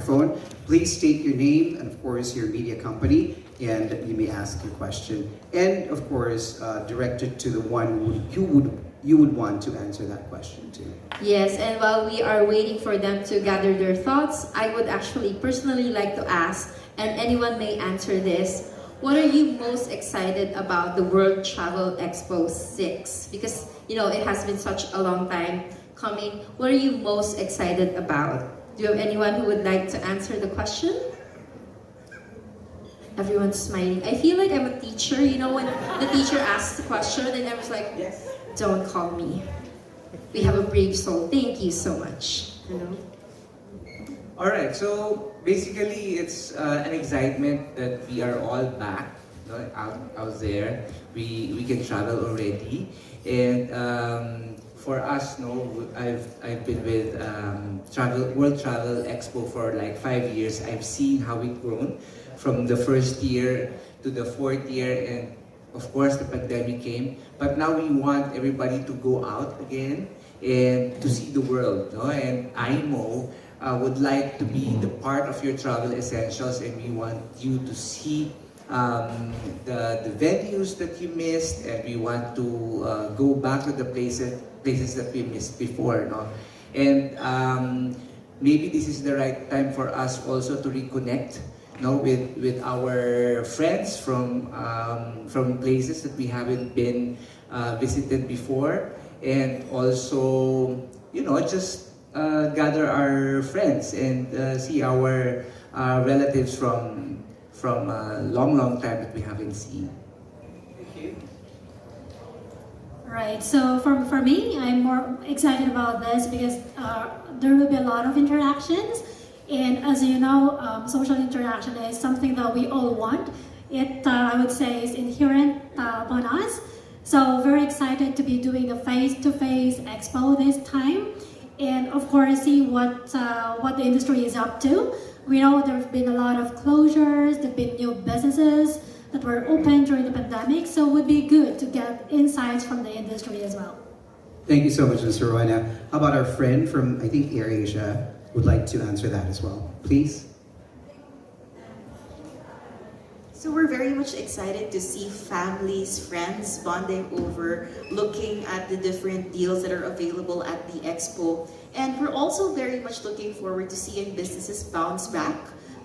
microphone. Please state your name and of course your media company, and you may ask your question. And of course, direct it to the one you would want to answer that question to. Yes, and while we are waiting for them to gather their thoughts, I would actually personally like to ask, and anyone may answer this, what are you most excited about the World Travel Expo 6? Because, you know, it has been such a long time coming. What are you most excited about? Do you have anyone who would like to answer the question? Everyone's smiling. I feel like I'm a teacher, you know, when the teacher asks the question and everyone's like, Yes. don't call me. We have a brave soul. Thank you so much. Hello. All right, so basically it's an excitement that we are all back, you know, out there. We can travel already, and for us, no, I've been with World Travel Expo for like 5 years. I've seen how it grown from the first year to the fourth year, and of course the pandemic came. But now we want everybody to go out again and to see the world, no? And IMO would like to be the part of your travel essentials, and we want you to see the venues that you missed, and we want to go back to the places that we missed before, no? And maybe this is the right time for us also to reconnect, no, with our friends from places that we haven't been visited before, and also, you know, just gather our friends and see our relatives from a long time that we haven't seen. Thank you. Right, so for me, I'm more excited about this because there will be a lot of interactions, and as you know, social interaction is something that we all want. It, I would say, is inherent upon us. So very excited to be doing the face-to-face expo this time, and of course see what the industry is up to. We know there have been a lot of closures, there have been new businesses that were open during the pandemic, so it would be good to get insights from the industry as well. Thank you so much, Mr. Rowana. How about our friend from, I think, AirAsia would like to answer that as well, please? So we're very much excited to see families, friends bonding over looking at the different deals that are available at the expo. And we're also very much looking forward to seeing businesses bounce back,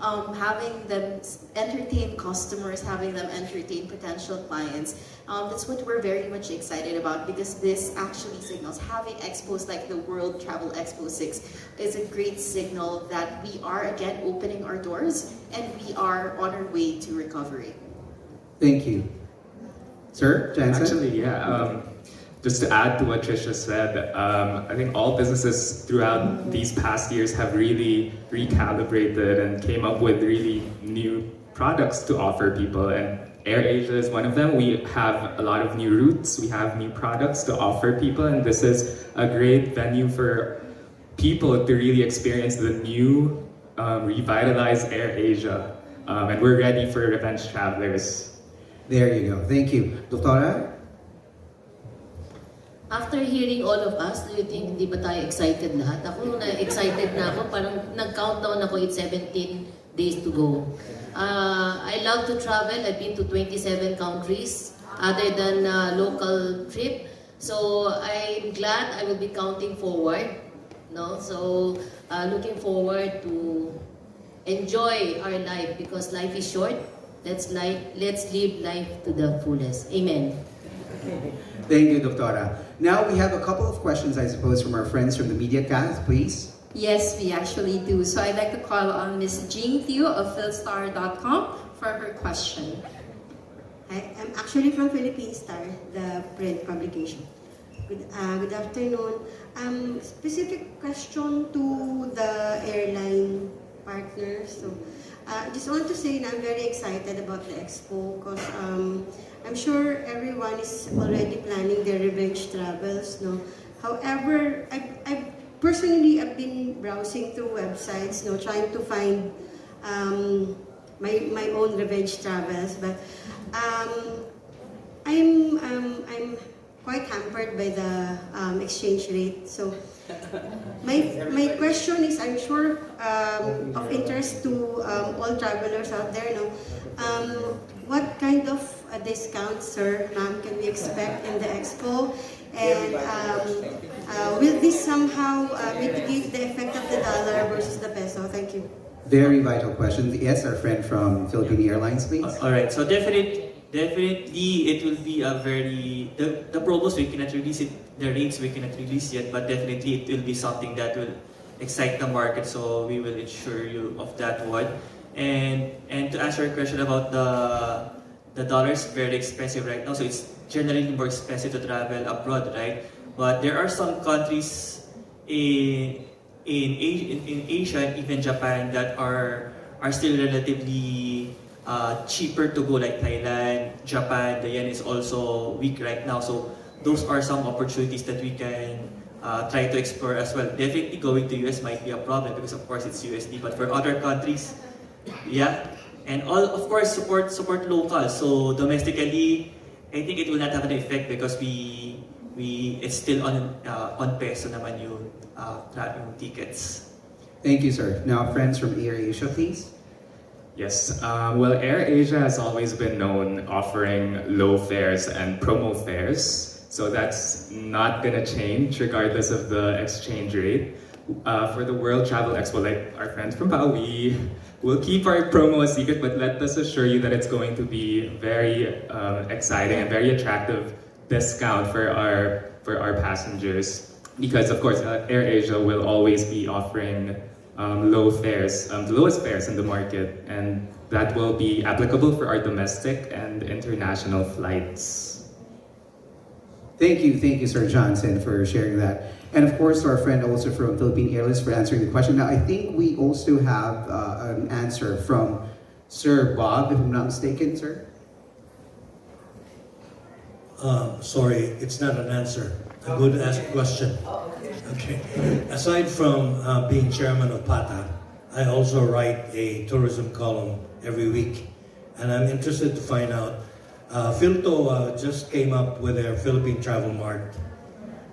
having them entertain customers, having them entertain potential clients. That's what we're very much excited about, because this actually signals, having expos like the World Travel Expo 6 is a great signal that we are again opening our doors and we are on our way to recovery. Thank you. Sir, Jansen? Actually, yeah. Just to add to what Trisha said, I think all businesses throughout these past years have really recalibrated and came up with really new products to offer people, and AirAsia is one of them. We have a lot of new routes, we have new products to offer people, and this is a great venue for people to really experience the new, revitalized AirAsia. And we're ready for revenge travelers. There you go. Thank you. Doctora? After hearing all of us, do you think hindi ba tayo excited lahat? Ako na-excited na ako, parang nag-countdown ako, it's 17 days to go. I love to travel. I've been to 27 countries other than local trip. So I'm glad I will be counting forward. No? So looking forward to enjoy our life, because life is short. Let's live life to the fullest. Amen. Thank you, Doctora. Now we have a couple of questions, I suppose, from our friends from the media cast, please. Yes, we actually do. So I'd like to call on Ms. Jing Theo of philstar.com for her question. Hi, I'm actually from Philippine Star, the print publication. Good afternoon. Specific question to the airline partners. So, I just want to say that I'm very excited about the expo because I'm sure everyone is already planning their revenge travels. No, however, I personally I've been browsing through websites, no, trying to find my own revenge travels, but I'm quite hampered by the exchange rate. So my question is, I'm sure of interest to all travelers out there. No, what kind of discount, sir, ma'am, can we expect in the expo? And will this somehow mitigate the effect of the dollar versus the peso? Thank you. Very vital question. Yes, our friend from Philippine Airlines, please. All right. So definitely, it will be a very the promos we cannot release it, the rates we cannot release yet, but definitely it will be something that will excite the market. So we will ensure you of that one. And to answer your question about the dollar is very expensive right now, so it's generally more expensive to travel abroad, right? But there are some countries in Asia and even Japan that are still relatively cheaper to go, like Thailand, Japan. The yen is also weak right now, so those are some opportunities that we can try to explore as well. Definitely going to US might be a problem because of course it's USD, but for other countries, yeah. And all, of course, support local. So domestically, I think it will not have an effect because it's still on peso naman yung tickets. Thank you, sir. Now, friends from AirAsia, please. Yes, well, AirAsia has always been known offering low fares and promo fares, so that's not gonna change regardless of the exchange rate. For the World Travel Expo, like our friends from PAO, we'll keep our promo a secret, but let us assure you that it's going to be very exciting and very attractive discount for our passengers. Because of course, AirAsia will always be offering low fares, the lowest fares in the market, and that will be applicable for our domestic and international flights. Thank you, Sir Johnson, for sharing that. And of course, to our friend also from Philippine Airlines for answering the question. Now, I think we also have an answer from Sir Bob, if I'm not mistaken, sir. Sorry, it's not an answer. I'm going to ask a question. Okay. Aside from being chairman of PATA, I also write a tourism column every week. And I'm interested to find out, Philto just came up with their Philippine Travel Mart.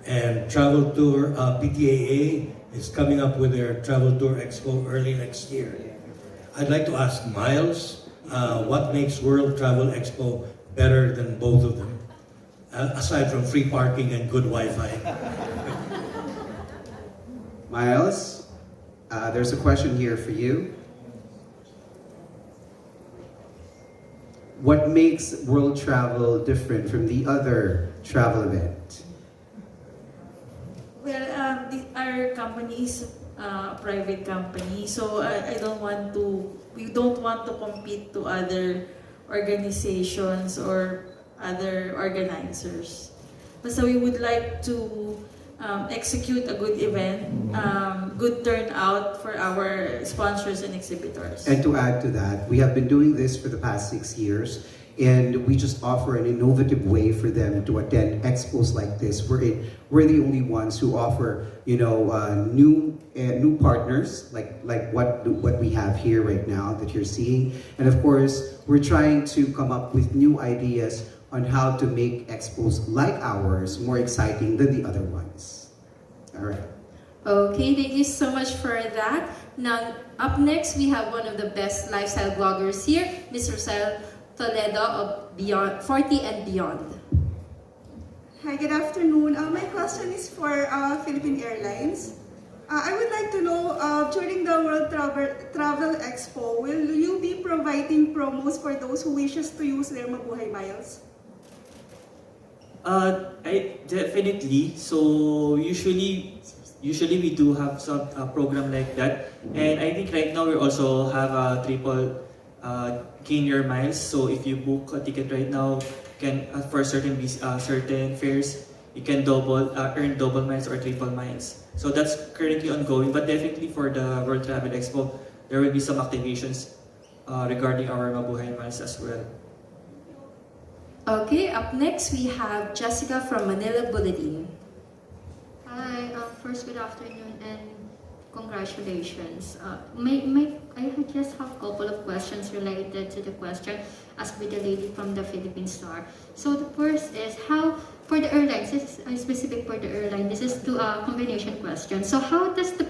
And Travel Tour, PTAA is coming up with their Travel Tour Expo early next year. I'd like to ask Miles, what makes World Travel Expo better than both of them? Aside from free parking and good Wi-Fi. Miles, there's a question here for you. What makes World Travel different from the other travel event? Well, our company is a private company, so we don't want to compete to other organizations or other organizers. So we would like to execute a good event, good turnout for our sponsors and exhibitors. And to add to that, we have been doing this for the past 6 years, and we just offer an innovative way for them to attend expos like this. We're the only ones who offer, new partners like what we have here right now that you're seeing, and of course, we're trying to come up with new ideas on how to make expos like ours more exciting than the other ones. All right. Okay, thank you so much for that. Now, up next, we have one of the best lifestyle bloggers here, Ms. Rosel Toledo of Beyond 40 and Beyond. Hi, good afternoon. My question is for Philippine Airlines. I would like to know, during the World Travel Expo, will you be providing promos for those who wishes to use their Mabuhay Miles? Definitely. So usually we do have some program like that, and I think right now we also have a triple gain your miles. So if you book a ticket right now, can for certain fares, you can earn double miles or triple miles. So that's currently ongoing, but definitely for the World Travel Expo, there will be some activations regarding our Mabuhay Miles as well. Okay, up next we have Jessica from Manila Bulletin. Hi, first good afternoon and congratulations. I had just have a couple of questions related to the question asked by the lady from the Philippine Star. So the first is how, for the airlines, this is specific for the airline, this is to a combination question. So how does the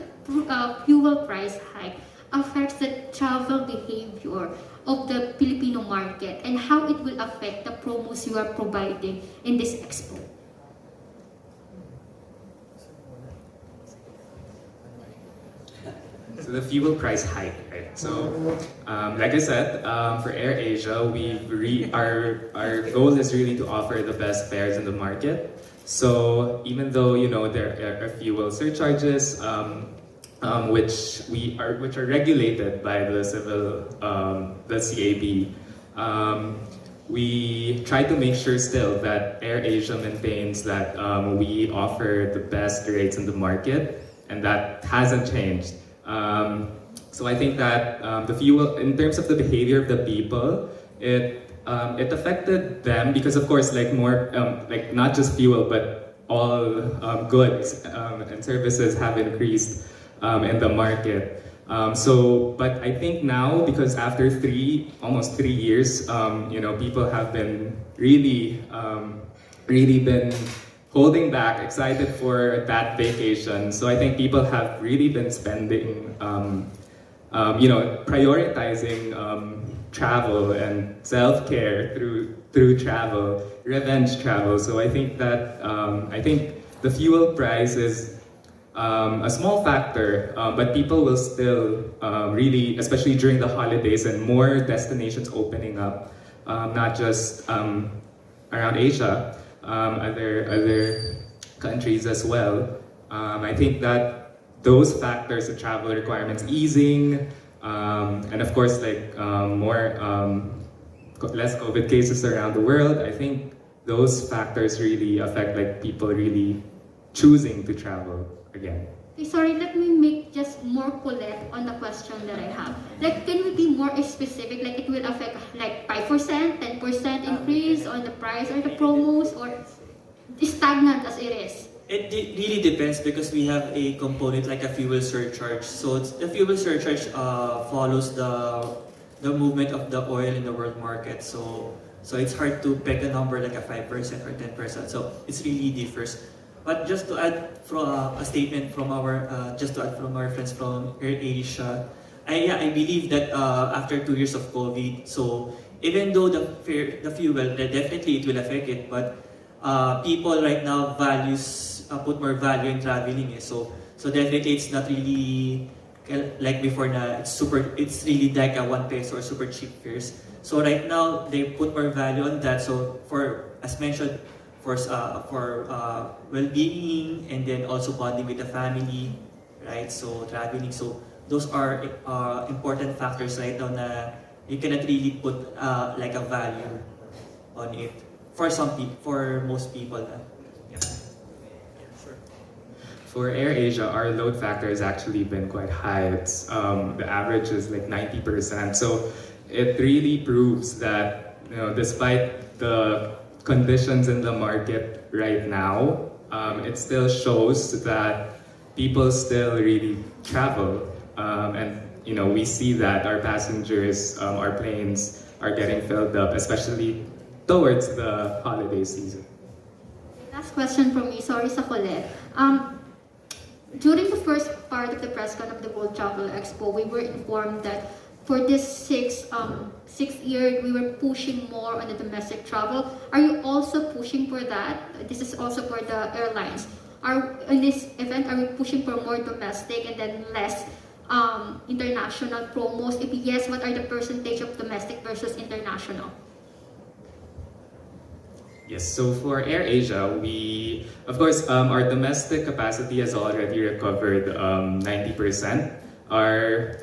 fuel price hike affects the travel behavior of the Filipino market and how it will affect the promos you are providing in this expo? So the fuel price hike, right? So, like I said, for AirAsia, our goal is really to offer the best fares in the market. So even though there are fuel surcharges, which are regulated by the CAB, we try to make sure still that AirAsia maintains that we offer the best rates in the market, and that hasn't changed. So I think that the fuel, in terms of the behavior of the people, it affected them because, of course, like not just fuel, but all goods and services have increased in the market. But I think now, because after almost 3 years, people have been really been holding back, excited for that vacation. So I think people have really been spending, prioritizing travel and self-care through travel, revenge travel. So I think that the fuel price is a small factor, but people will still really, especially during the holidays and more destinations opening up, not just around Asia, other countries as well. I think that those factors, the travel requirements easing, and of course less COVID cases around the world, I think those factors really affect people really choosing to travel again. Okay, sorry, let me make just more collect on the question that I have. Can we be more specific? It will affect 5%, 10% increase on the price or the promos, or stagnant as it is? It really depends because we have a component like a fuel surcharge. So the fuel surcharge follows the movement of the oil in the world market. So it's hard to pick a number like a 5% or 10%. So it's really differs. But just to add from a statement from our friends from AirAsia, I believe that after 2 years of COVID, so even though the fuel, definitely it will affect it, but people right now put more value in traveling. So definitely it's not really like before na it's really like a 1 peso or super cheap fares. So right now they put more value on that. So as mentioned, for well-being and then also bonding with the family, right? So traveling. So those are important factors right now na you cannot really put like a value on it for most people. Yeah. Sure. For AirAsia, our load factor has actually been quite high. It's the average is like 90%. So it really proves that despite the conditions in the market right now, it still shows that people still really travel, and we see that our passengers, our planes are getting filled up, especially towards the holiday season. Last question from me, sorry sa Colette. During the first part of the press con of the World Travel Expo, we were informed that for this sixth year, we were pushing more on the domestic travel. Are you also pushing for that? This is also for the airlines. In this event, are we pushing for more domestic and then less international promos? If yes, what are the percentage of domestic versus international? Yes, so for AirAsia, of course, our domestic capacity has already recovered 90%. Our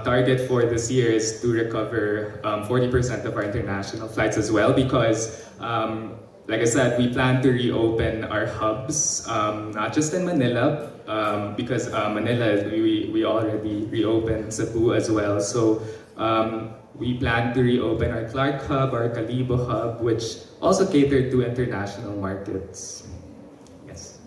target for this year is to recover 40% of our international flights as well, because like I said, we plan to reopen our hubs, not just in Manila, because Manila, we already reopened Cebu as well. So we plan to reopen our Clark hub, our Calibo hub, which also cater to international markets. Yes.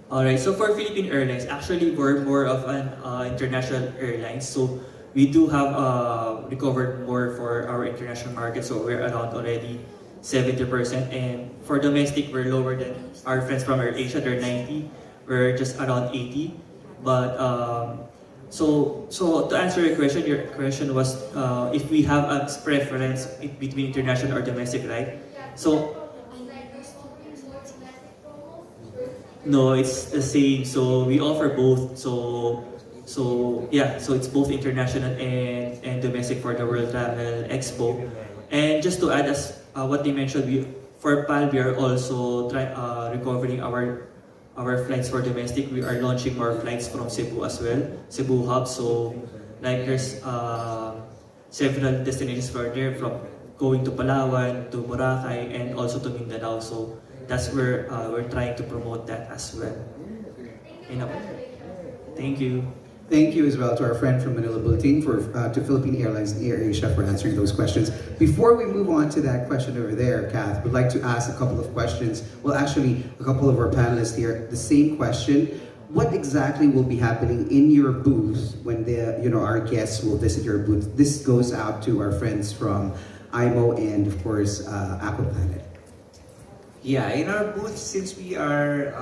Alright, so for Philippine Airlines, actually we're more of an international airline. So we do have recovered more for our international market. So we're around already 70%. And for domestic, we're lower than our friends from AirAsia. They're 90. We're just around 80. But so to answer your question was if we have a preference between international or domestic, right? So no, it's the same. So we offer both. So yeah, so it's both international and domestic for the World Travel Expo. And just to add, as what they mentioned, for PAL we are also recovering our flights for domestic. We are launching more flights from Cebu as well, Cebu hub. So like there's several destinations for there, from going to Palawan to Boracay and also to Mindanao. So that's where we're trying to promote that as well. Thank you. Thank you as well to our friend from Manila Bulletin, to Philippine Airlines and AirAsia for answering those questions. Before we move on to that question over there, Kath, would like to ask a couple of questions. Well, actually, a couple of our panelists here, the same question. What exactly will be happening in your booth when our guests will visit your booth? This goes out to our friends from IMO and, of course, Aquaplanet. Yeah, in our booth, since we are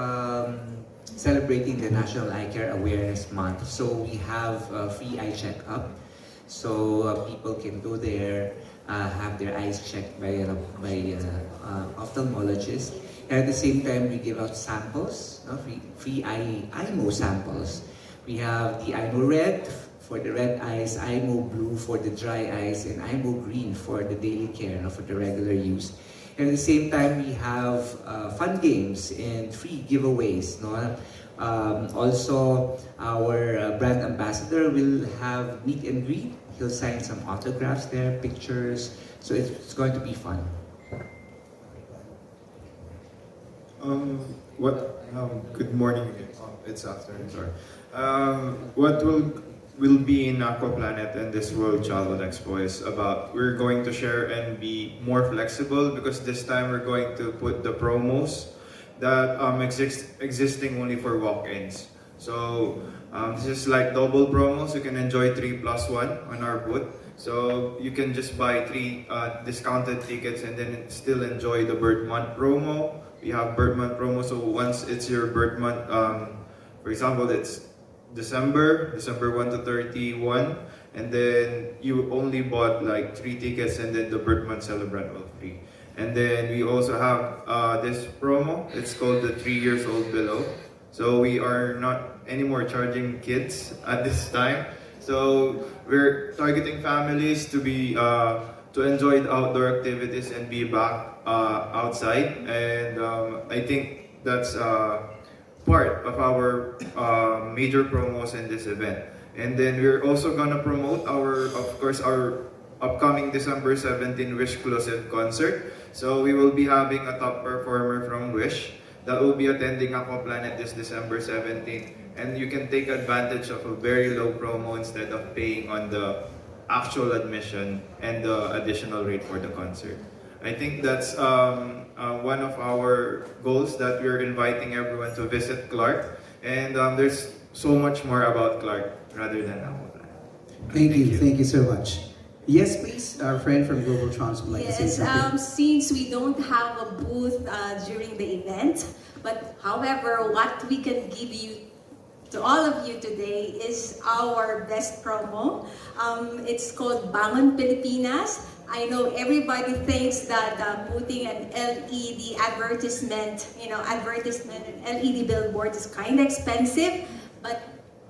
celebrating the National Eye Care Awareness Month, so we have a free eye checkup. So people can go there, have their eyes checked by ophthalmologist. And at the same time, we give out samples, free IMO samples. We have the IMO Red for the red eyes, IMO Blue for the dry eyes, and IMO Green for the daily care, for the regular use. And at the same time, we have fun games and free giveaways. Also, our brand ambassador will have meet and greet. He'll sign some autographs there, pictures. So it's going to be fun. Good morning. It's afternoon. Sorry. What will be in Aquaplanet and this World Travel Expo is about, we're going to share and be more flexible, because this time we're going to put the promos that existing only for walk-ins. So this is like double promos. You can enjoy 3+1 on our booth. So you can just buy 3 discounted tickets and then still enjoy the birth month promo. We have birth month promo. So once it's your birth month, for example, it's December 1 to 31, and then you only bought like 3 tickets, and then the birth month celebrant will free. And then we also have this promo. It's called the 3 years old below. So we are not anymore charging kids at this time. So we're targeting families to be to enjoy the outdoor activities and be back outside. And I think that's part of our major promos in this event. And then we're also gonna promote our upcoming December 17 Wish Closet concert. So we will be having a top performer from Wish that will be attending Aquaplanet this December 17th. And you can take advantage of a very low promo instead of paying on the actual admission and the additional rate for the concert. I think that's one of our goals, that we're inviting everyone to visit Clark. And there's so much more about Clark rather than Aquaplanet. Thank you so much. Yes, please. Our friend from Global Trans would like to say something. Since we don't have a booth during the event, but however, what we can give you to all of you today is our best promo. It's called Bangon Pilipinas. I know everybody thinks that putting an LED advertisement and LED billboard is kind of expensive, but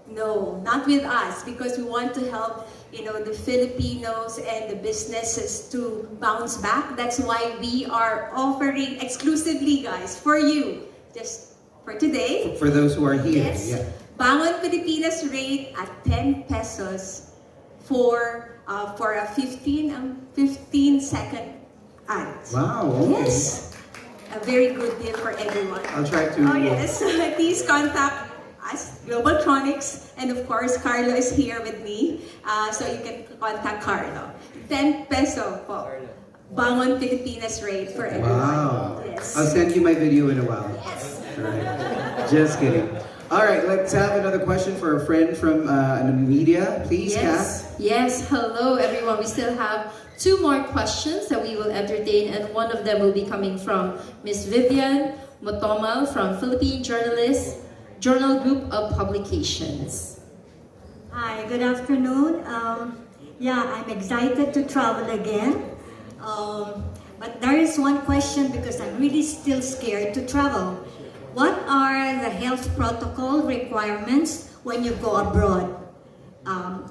no, not with us, because we want to help the Filipinos and the businesses to bounce back. That's why we are offering exclusively, guys, for you, just for today. For those who are here, yes, yeah. Bangon Pilipinas rate at 10 pesos for a 15-second ad. Wow, okay. Yes, a very good deal for everyone. I'll try to. Oh yes, please contact us, Globaltronics, and of course Carlo is here with me, so you can contact Carlo. 10 peso po. Bangon Pilipinas rate for everyone. Wow. Yes. I'll send you my video in a while. Yes. All right. Just kidding. All right, let's have another question for a friend from the media, please, Yes, yes. Hello, everyone. We still have two more questions that we will entertain, and one of them will be coming from Miss Vivian Motomal from Philippine Journal Group of Publications. Hi, good afternoon. Yeah, I'm excited to travel again. But there is one question because I'm really still scared to travel. What are the health protocol requirements when you go abroad?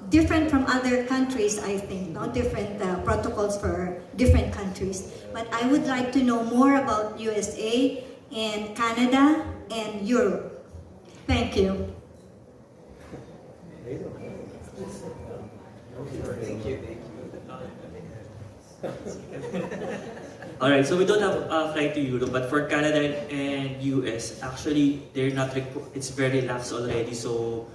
Different from other countries, I think, no? Different protocols for different countries. But I would like to know more about USA and Canada and Europe. Thank you. Alright, so we don't have a flight to Europe, but for Canada and US, actually, they're not. It's very lax already. So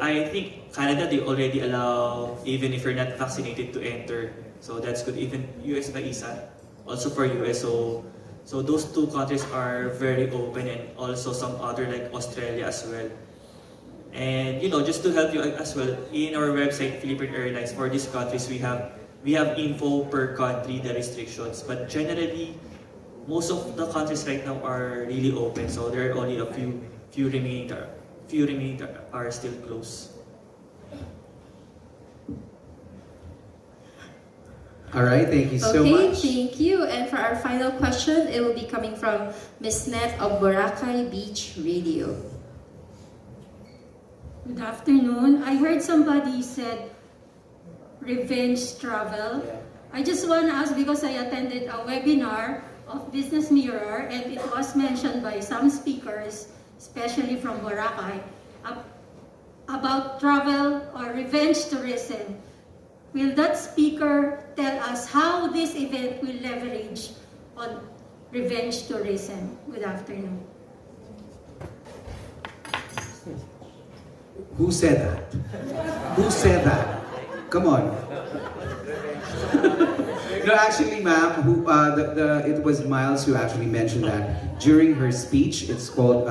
I think Canada they already allow even if you're not vaccinated to enter. So that's good. Even US by isa, also for US. So those two countries are very open, and also some other like Australia as well. And just to help you as well, in our website, Philippine Airlines, for these countries, we have info per country, the restrictions. But generally, most of the countries right now are really open. So there are only a few remaining are still closed. All right, thank you so Okay, much. thank you. And for our final question, it will be coming from Miss Net of Boracay Beach Radio. Good afternoon. I heard somebody said revenge travel. I just want to ask because I attended a webinar of Business Mirror and it was mentioned by some speakers, especially from Boracay, about travel or revenge tourism. Will that speaker tell us how this event will leverage on revenge tourism? Good afternoon. Who said that? Who said that? Come on. No, actually, ma'am, it was Miles who actually mentioned that during her speech. It's called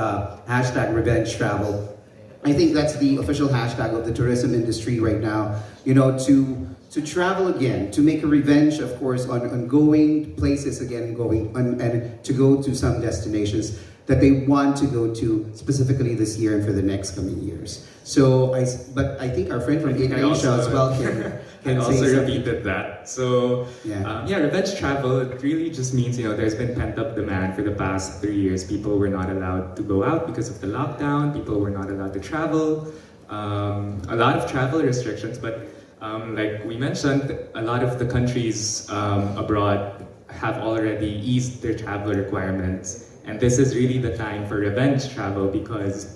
hashtag revenge travel. I think that's the official hashtag of the tourism industry right now. To travel again, to make a revenge, of course, on going places again, and to go to some destinations that they want to go to specifically this year and for the next coming years. So, but I think our friend from Asia as well can also say something. repeated that. So revenge travel, it really just means, there's been pent-up demand for the past 3 years. People were not allowed to go out because of the lockdown. People were not allowed to travel. A lot of travel restrictions, but like we mentioned, a lot of the countries abroad have already eased their travel requirements. And this is really the time for revenge travel because,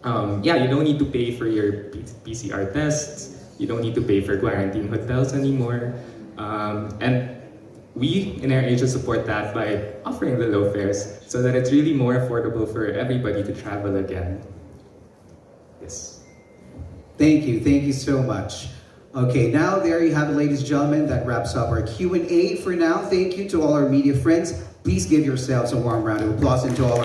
you don't need to pay for your PCR tests. You don't need to pay for quarantine hotels anymore. And we in AirAsia support that by offering the low fares so that it's really more affordable for everybody to travel again. Yes. Thank you so much. Okay, now there you have it, ladies and gentlemen. That wraps up our Q&A for now. Thank you to all our media friends. Please give yourselves a warm round of applause and to all our